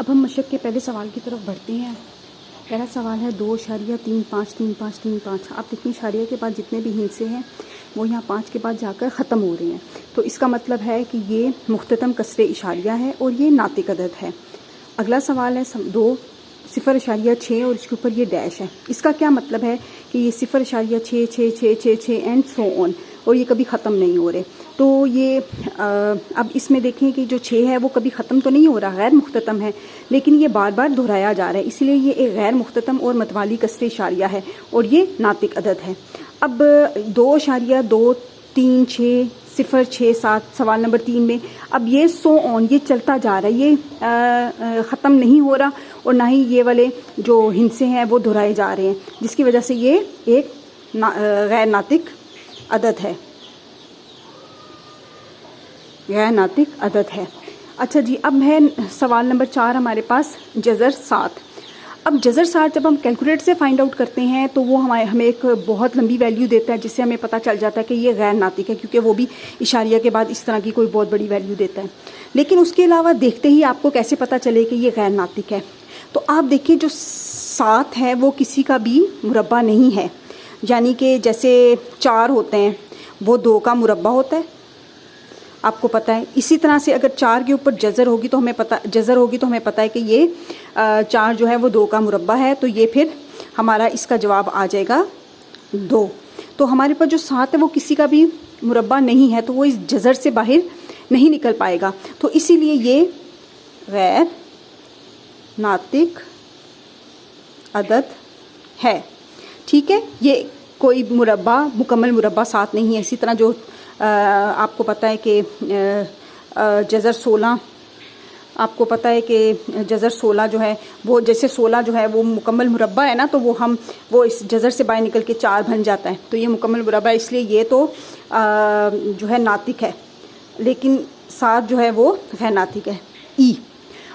अब हम मशक के पहले सवाल की तरफ बढ़ते हैं। पहला सवाल है 2.353535। आप देखिए इशारिया के बाद जितने भी हिस्से हैं वो यहाँ 5 के बाद जाकर ख़त्म हो रहे हैं, तो इसका मतलब है कि ये मुख्ततम कसरे इशारिया है और ये नातिक अदद है। अगला सवाल है 0.6 और इसके ऊपर ये डैश है। इसका क्या मतलब है कि ये 0.6 एंड सो ऑन, और ये कभी ख़त्म नहीं हो रहे। तो ये अब इसमें देखें कि जो 6 है वो कभी ख़त्म तो नहीं हो रहा, गैर मुख्ततम है, लेकिन ये बार बार दोहराया जा रहा है, इसलिए ये एक गैर मुख्ततम और मतवाली कसरे इशारिया है और ये नातिक अदद है। अब 2.23607 सवाल नंबर 3 में अब ये सो ऑन ये चलता जा रहा है, ये ख़त्म नहीं हो रहा और ना ही ये वाले जो हिस्से हैं वो दोहराए जा रहे हैं, जिसकी वजह से ये एक गैर नातिक अदद है, गैर नातिक अदद है। अच्छा जी, अब है सवाल नंबर 4 हमारे पास जज़र 7। अब जज़र 7 जब हम कैलकुलेटर से फाइंड आउट करते हैं तो वो हमें एक बहुत लंबी वैल्यू देता है, जिससे हमें पता चल जाता है कि ये गैर नातिक है, क्योंकि वो भी इशारिया के बाद इस तरह की कोई बहुत बड़ी वैल्यू देता है। लेकिन उसके अलावा देखते ही आपको कैसे पता चले कि ये गैर नातिक है, तो आप देखिए जो 7 है वो किसी का भी मुरब्बा नहीं है, यानी कि जैसे 4 होते हैं वो 2 का मुरब्बा होता है, आपको पता है। इसी तरह से अगर 4 के ऊपर जज़र होगी तो हमें पता है कि ये 4 जो है वो 2 का मुरब्बा है, तो ये फिर हमारा इसका जवाब आ जाएगा 2। तो हमारे पास जो 7 है वो किसी का भी मुरब्बा नहीं है, तो वो इस जज़र से बाहर नहीं निकल पाएगा, तो इसीलिए ये गैर नातिक अदद है। ठीक है, ये कोई मुरब्बा मुकम्मल मुरब्बा 7 नहीं है। इसी तरह जो आपको पता है कि जज़र 16, आपको पता है कि जज़र 16 जो है वो जैसे 16 जो है वो मुकम्मल मुरब्बा है ना, तो वो इस जज़र से बाहर निकल के 4 बन जाता है, तो ये मुकम्मल मुरब्बा है, इसलिए ये तो जो है नातिक है, लेकिन 7 जो है वो गैर नातिक है। ई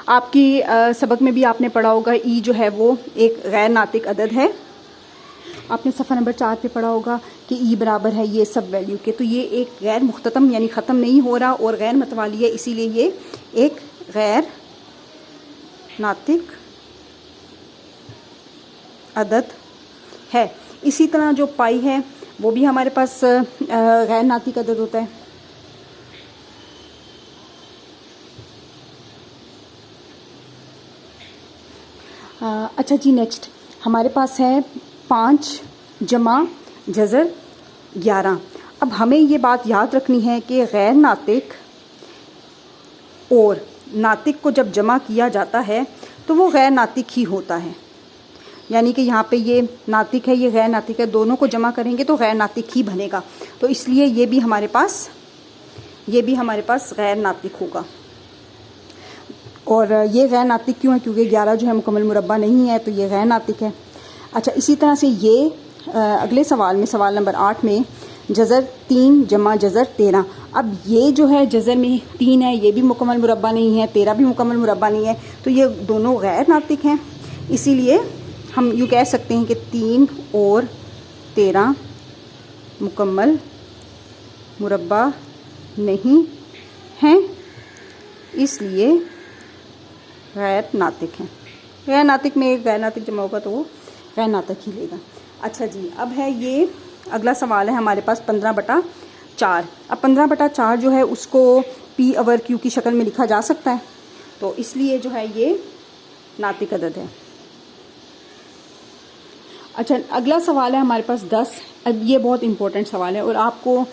आपकी सबक में भी आपने पढ़ा होगा, ई जो है वो एक गैर नातिक अदद है। आपने सफ़ा नंबर 4 पे पढ़ा होगा कि ई बराबर है ये सब वैल्यू के, तो ये एक गैर मुख्ततम यानी ख़त्म नहीं हो रहा और गैर मतवाली है, इसीलिए ये एक गैर नातिक अदद है। इसी तरह जो पाई है वो भी हमारे पास गैर नातिक अदद होता है। अच्छा जी, नेक्स्ट हमारे पास है 5 जमा जज़र 11। अब हमें ये बात याद रखनी है कि गैर नातिक और नातिक को जब जमा किया जाता है तो वो गैर नातिक ही होता है, यानी कि यहाँ पे ये नातिक है, ये गैर नातिक है, दोनों को जमा करेंगे तो गैर नातिक ही बनेगा, तो इसलिए ये भी हमारे पास गैर नातिक होगा। और ये गैर नातिक क्यों है? क्योंकि 11 जो है मुकम्मल मुरब्बा नहीं है, तो ये गैर नातिक है। अच्छा, इसी तरह से ये अगले सवाल में, सवाल नंबर 8 में जज़र 3 जमा जज़र 13। अब ये जो है जज़र में 3 है, ये भी मुकम्मल मुरब्बा नहीं है, 13 भी मुकम्मल मुरब्बा नहीं है, तो ये दोनों गैर नातिक हैं, इसीलिए हम यूँ कह सकते हैं कि 3 और 13 मुकम्मल मुरब्बा नहीं हैं, इसलिए गैर नातिक हैं। गैर नातिक में एक गैर नातिक जमा होगा तो वो गैर नातिक ही लेगा। अच्छा जी, अब है ये अगला सवाल है हमारे पास 15/4। अब 15/4 जो है उसको P/Q की शक्ल में लिखा जा सकता है, तो इसलिए जो है ये नातिक अदद है। अच्छा, अगला सवाल है हमारे पास 10। अब ये बहुत इंपॉर्टेंट सवाल है और आपको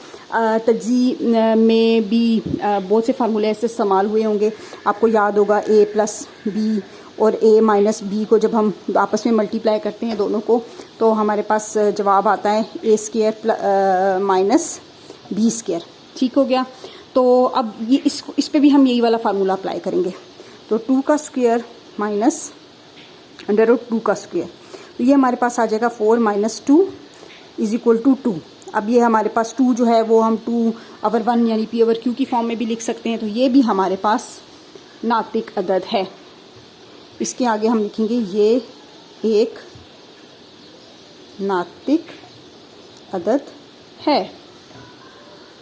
तजी में भी बहुत से फार्मूले ऐसे इस्तेमाल हुए होंगे। आपको याद होगा A+B और A-B को जब हम आपस में मल्टीप्लाई करते हैं दोनों को, तो हमारे पास जवाब आता है A² -B²। ठीक हो गया। तो अब ये इस पे भी हम यही वाला फार्मूला अप्लाई करेंगे, तो 2 का स्क्वायर माइनस √2 का स्क्वायर, तो ये हमारे पास आ जाएगा 4 - 2 = 2। अब ये हमारे पास 2 जो है वो हम 2/1 यानी P/Q की फॉर्म में भी लिख सकते हैं, तो ये भी हमारे पास नातिक अदद है। इसके आगे हम लिखेंगे ये एक नातिक अदद है।